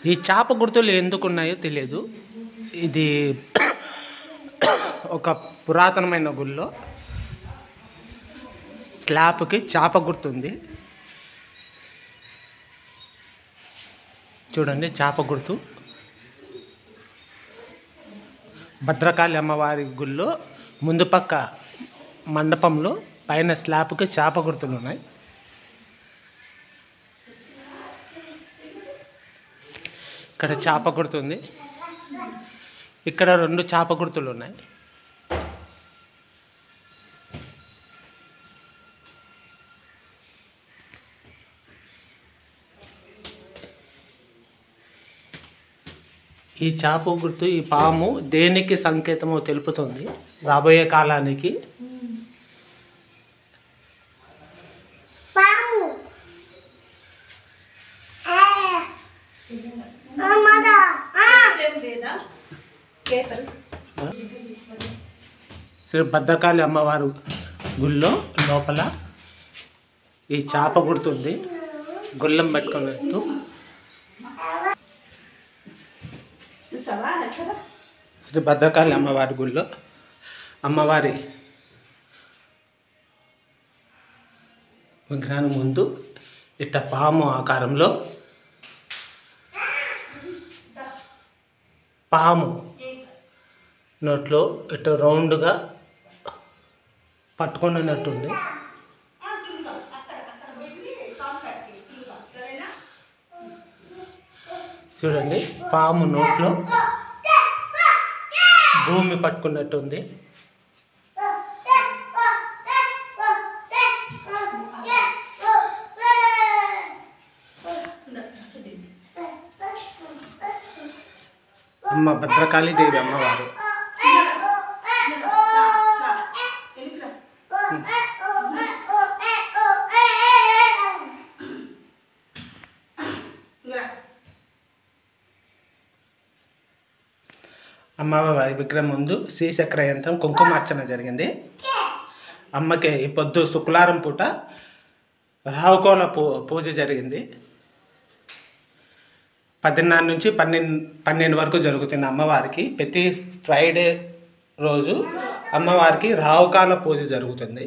ఈ చాప గుర్తులు ఎందుకున్నాయో తెలియదు. ఇది ఒక పురాతనమైన గుళ్ళో స్లాబ్కి చాప గుర్తుంది. చూడండి, చాప గుర్తు. భద్రకాళి అమ్మవారి గుళ్ళో ముందు పక్క మండపంలో పైన స్లాబ్కి చాప గుర్తులు ఉన్నాయి. ఇక్కడ చాప గుర్తుంది. ఇక్కడ 2 చాప గుర్తులు ఉన్నాయి. ఈ చాప గుర్తు, ఈ పాము దేనికి సంకేతమో తెలుపుతుంది రాబోయే కాలానికి. శ్రీ భద్రకాళి అమ్మవారు గుళ్ళో లోపల ఈ చాప గుర్తుంది, గుళ్ళం పెట్టుకున్నట్టు. శ్రీ భద్రకాళి అమ్మవారి గుళ్ళో అమ్మవారి విగ్రహం ముందు ఇట్ట పాము ఆకారంలో పాము నోట్లో ఇటు రౌండ్గా పట్టుకున్నట్టుంది. చూడండి, పాము నోట్లో భూమి పట్టుకున్నట్టుంది. అమ్మ భద్రకాళి దేవి అమ్మవారు. అమ్మవారి విగ్రహం ముందు శ్రీచక్ర యంత్రం కుంకుమార్చన జరిగింది. అమ్మకి ఈ పొద్దు శుక్రవారం పూట రావుకోల పూజ జరిగింది. 10:30 నుంచి 12 వరకు జరుగుతున్న అమ్మవారికి ప్రతి ఫ్రైడే రోజు అమ్మవారికి రావుకాల పూజ జరుగుతుంది.